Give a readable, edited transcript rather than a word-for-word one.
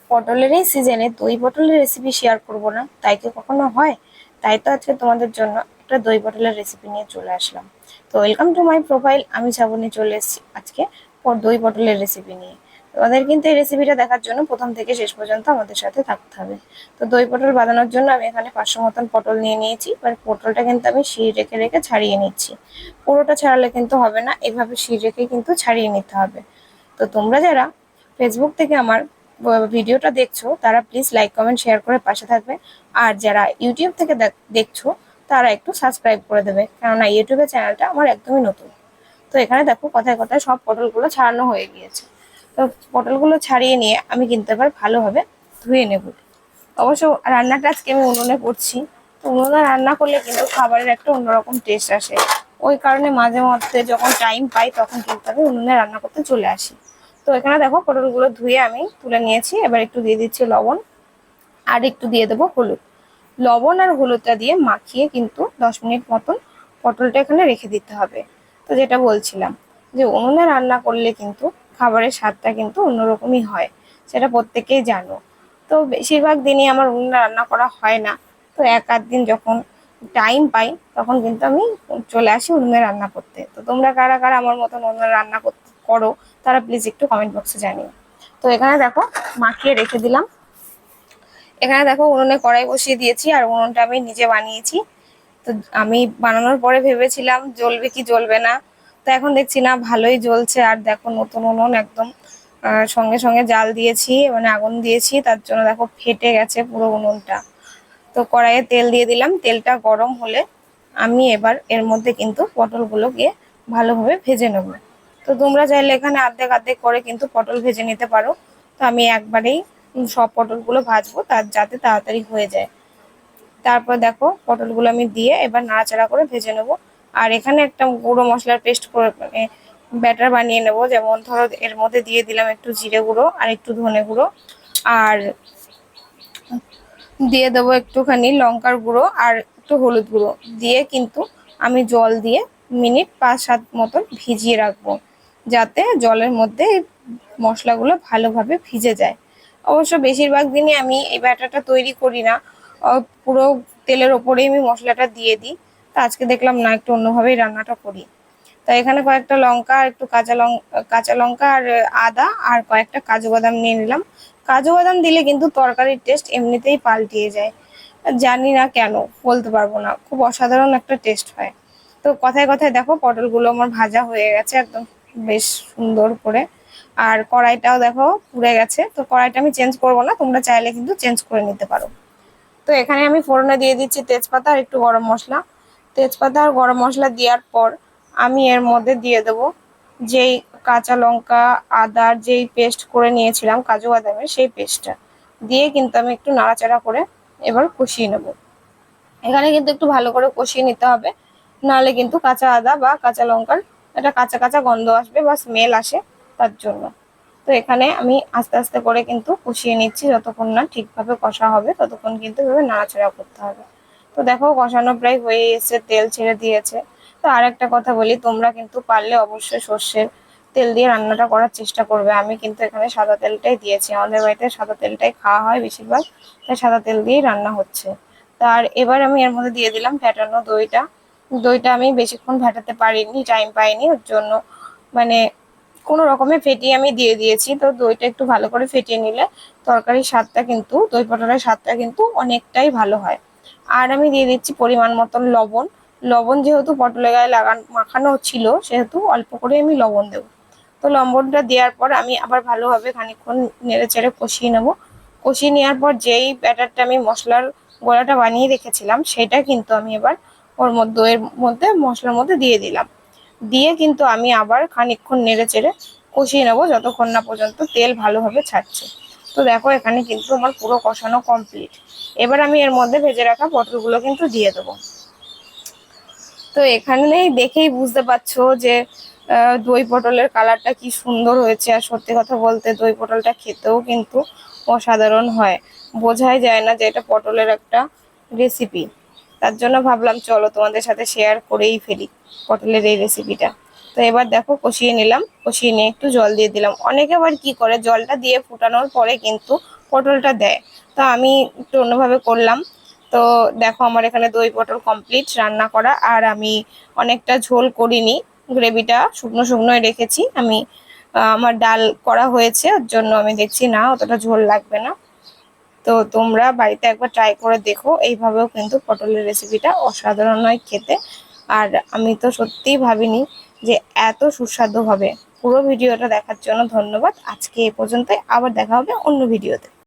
পটলের এই সিজনে দই পটলের রেসিপি শেয়ার করব না, তাই কি কখনো হয়? তাই তো আজকে তোমাদের জন্য একটা দই পটলের রেসিপি নিয়ে চলে আসলাম। তো ওয়েলকাম টু মাই প্রোফাইল, আমি শ্রাবণী চলে এসেছি আজকে দই পটলের রেসিপি নিয়ে। তোমাদের কিন্তু এই রেসিপিটা দেখার জন্য প্রথম থেকে শেষ পর্যন্ত আমাদের সাথে থাকতে হবে। তো দই পটল বানানোর জন্য আমি এখানে 500 মতন পটল নিয়ে নিয়েছি। এবার পটলটা কিন্তু আমি শিল রেখে রেখে ছাড়িয়ে নিচ্ছি। পুরোটা ছাড়ালে কিন্তু হবে না, এভাবে শিল রেখে কিন্তু ছাড়িয়ে নিতে হবে। তো তোমরা যারা ফেসবুক থেকে আমার ভিডিওটা দেখছো তারা প্লিজ লাইক কমেন্ট শেয়ার করে পাশে থাকবে। আর যারা ইউটিউব থেকে দেখছো তারা একটু সাবস্ক্রাইব করে দেবে, কেননা ইউটিউবের চ্যানেলটা আমার একদমই নতুন। তো এখানে দেখো কথায় কথায় সব পটলগুলো ছাড়ানো হয়ে গিয়েছে। তো পটলগুলো ছাড়িয়ে নিয়ে আমি কিন্তু এবার ভালোভাবে ধুয়ে নেব। অবশ্য রান্নাটা আজকে আমি উনুনে করছি। তো উনুনে রান্না করলে কিন্তু খাবারের একটা অন্যরকম টেস্ট আসে। ওই কারণে মাঝে মধ্যে যখন টাইম পাই তখন কিন্তু আমি উনুনে রান্না করতে চলে আসি। তো এখানে দেখো পটলগুলো ধুয়ে আমি তুলে নিয়েছি। এবার একটু দিয়ে দিচ্ছি লবণ, আর একটু দিয়ে দেবো হলুদ। লবণ আর হলুদটা দিয়ে মাখিয়ে কিন্তু 10 মিনিট মতন পটলটা এখানে রেখে দিতে হবে। তো যেটা বলছিলাম যে উনুনে রান্না করলে কিন্তু খাবারের স্বাদটা কিন্তু অন্যরকমই হয়, সেটা প্রত্যেকেই জানো। তো বেশিরভাগ দিনই আমার উনুনে রান্না করা হয় না। তো এক আধ দিন যখন টাইম পাই তখন কিন্তু আমি চলে আসি উনুনে রান্না করতে। তো তোমরা কারা কারা আমার মতন উনুনে রান্না করো তারা প্লিজ একটু কমেন্ট বক্সে জানিও। তো এখানে দেখো মাখিয়ে রেখে দিলাম। এখানে দেখো উনুনে কড়াই বসিয়ে দিয়েছি, আর উনুনটা আমি নিজে বানিয়েছি। তো আমি বানানোর পরে ভেবেছিলাম জ্বলবে কি জ্বলবে না, তো এখন দেখছি না ভালোই জ্বলছে। আর দেখো নতুন উনুন একদম সঙ্গে সঙ্গে জাল দিয়েছি, মানে আগুন দিয়েছি, তার জন্য দেখো ফেটে গেছে পুরো উনুনটা। তো কড়াইয়ে তেল দিয়ে দিলাম, তেলটা গরম হলে আমি এবার এর মধ্যে কিন্তু পটলগুলোকে ভালোভাবে ভেজে নেব। তো তোমরা চাইলে এখানে আর্ধেক আর্ধেক করে কিন্তু পটল ভেজে নিতে পারো। তো আমি একবারেই সব পটলগুলো ভাজবো তার যাতে তাড়াতাড়ি হয়ে যায়। তারপর দেখো পটলগুলো আমি দিয়ে এবার নাড়াচাড়া করে ভেজে নেব। আর এখানে একটা গুঁড়ো মশলার পেস্ট করে মানে ব্যাটার বানিয়ে নেব। যেমন ধরো এর মধ্যে দিয়ে দিলাম একটু জিরে গুঁড়ো আর একটু ধনে গুঁড়ো, আর দিয়ে দেবো একটুখানি লঙ্কার গুঁড়ো আর একটু হলুদ গুঁড়ো দিয়ে কিন্তু আমি জল দিয়ে মিনিট 5-7 মতন ভিজিয়ে রাখবো, যাতে জলের মধ্যে এই মশলাগুলো ভালোভাবে ভিজে যায়। অবশ্য বেশিরভাগ দিনই আমি এই ব্যাটারটা তৈরি করি না, পুরো তেলের ওপরেই আমি মশলাটা দিয়ে দিই। তো আজকে দেখলাম না, একটু অন্যভাবেই রান্নাটা করি। তো এখানে কয়েকটা লঙ্কা আর একটু কাঁচা লঙ্কা আর আদা আর কয়েকটা কাজু বাদাম নিয়ে নিলাম। কাজু বাদাম দিলে কিন্তু তরকারির টেস্ট এমনিতেই পাল্টিয়ে যায়। জানি না কেন, বলতে পারবো না, খুব অসাধারণ একটা টেস্ট হয়। তো কথায় কথায় দেখো পটলগুলো আমার ভাজা হয়ে গেছে একদম বেশ সুন্দর করে। আর কড়াইটাও দেখো পুড়ে গেছে। তো কড়াইটা আমি চেঞ্জ করবো না, তোমরা চাইলে কিন্তু চেঞ্জ করে নিতে পারো। তো এখানে আমি ফোড়নে দিয়ে দিচ্ছি তেজপাতা আর একটু গরম মশলা। তেজপাতা আর গরম মশলা দেওয়ার পর আমি এর মধ্যে দিয়ে দেবো যেই কাঁচা লঙ্কা আদার যেই পেস্ট করে নিয়েছিলাম কাজু বাদামের, সেই পেস্টটা দিয়ে কিন্তু আমি একটু নাড়াচাড়া করে এবার কষিয়ে নেব। এখানে কিন্তু একটু ভালো করে কষিয়ে নিতে হবে, নাহলে কিন্তু কাঁচা আদা বা কাঁচা লঙ্কার একটা কাঁচা কাঁচা গন্ধ আসবে বা স্মেল আসে, তার জন্য। তো এখানে আমি আস্তে আস্তে করে কিন্তু কষিয়ে নিচ্ছি, যতক্ষণ না ঠিকভাবে কষা হবে ততক্ষণ কিন্তু এভাবে নাড়াচাড়া করতে হবে। তো দেখো কষানো প্রায় হয়ে এসেছে, তেল ছেড়ে দিয়েছে। তো আর একটা কথা বলি, তোমরা কিন্তু পারলে অবশ্যই সর্ষের তেল দিয়ে রান্নাটা করার চেষ্টা করবে। আমি কিন্তু এখানে সাদা তেলটাই দিয়েছি, আমাদের বাড়িতে সাদা তেলটাই খাওয়া হয় বেশিরভাগ, তাই সাদা তেল দিয়েই রান্না হচ্ছে। তার এবার আমি এর মধ্যে দিয়ে দিলাম ফ্যাটানো দইটা। দইটা আমি বেশিক্ষণ ফেটাতে পারিনি, টাইম পাইনি, ওর জন্য মানে কোনো রকমে ফেটিয়ে আমি দিয়ে দিয়েছি। তো দইটা একটু ভালো করে ফেটিয়ে নিলে তরকারির স্বাদটা কিন্তু দই পটলের স্বাদটা কিন্তু অনেকটাই ভালো হয়। আর আমি দিয়ে দিচ্ছি পরিমাণ মতন লবণ। লবণ যেহেতু পটলের গায়ে মাখানো ছিল, সেহেতু অল্প করে আমি লবণ দেবো। তো লবণটা দেওয়ার পর আমি আবার ভালোভাবে খানিকক্ষণ নেড়ে চেড়ে কষিয়ে নেবো। কষিয়ে নেওয়ার পর যেই ব্যাটারটা আমি মশলার গোলাটা বানিয়ে রেখেছিলাম সেটা কিন্তু আমি এবার ওর মধ্যে দইয়ের মধ্যে মশলার মধ্যে দিয়ে দিলাম। দিয়ে কিন্তু আমি আবার খানিকক্ষণ নেড়ে চেড়ে কষিয়ে নেবো যতক্ষণ না পর্যন্ত তেল ভালোভাবে ছাড়ছে। তো দেখো এখানে কিন্তু আমার পুরো কষানো কমপ্লিট। এবার আমি এর মধ্যে ভেজে রাখা পটলগুলো কিন্তু দিয়ে দেবো। তো এখানেই দেখেই বুঝতে পারছো যে দই পটলের কালারটা কি সুন্দর হয়েছে। আর সত্যি কথা বলতে দই পটলটা খেতেও কিন্তু অসাধারণ হয়, বোঝাই যায় না যে এটা পটলের একটা রেসিপি। তার জন্য ভাবলাম চলো তোমাদের সাথে শেয়ার করেই ফেলি পটলের এই রেসিপিটা। তো এবার দেখো কষিয়ে নিলাম, কষিয়ে নিয়ে একটু জল দিয়ে দিলাম। অনেকে আবার কি করে জলটা দিয়ে ফুটানোর পরে কিন্তু পটলটা দেয়। তো আমি একটু অন্যভাবে করলাম। তো দেখো আমার এখানে দই পটল কমপ্লিট রান্না করা, আর আমি অনেকটা ঝোল করিনি, গ্রেভিটা শুকনো শুকনোই রেখেছি আমি। আমার ডাল করা হয়েছে, ওর জন্য আমি দেখছি না অতটা ঝোল লাগবে না। তো তোমরা বাড়িতে একবার ট্রাই করে দেখো, এইভাবেও কিন্তু পটলের রেসিপিটা অসাধারণ হয় খেতে। আর আমি তো সত্যিই ভাবিনি যে এত সুস্বাদু হবে। পুরো ভিডিওটা দেখার জন্য ধন্যবাদ। আজকে এ পর্যন্তই, আবার দেখা হবে অন্য ভিডিওতে।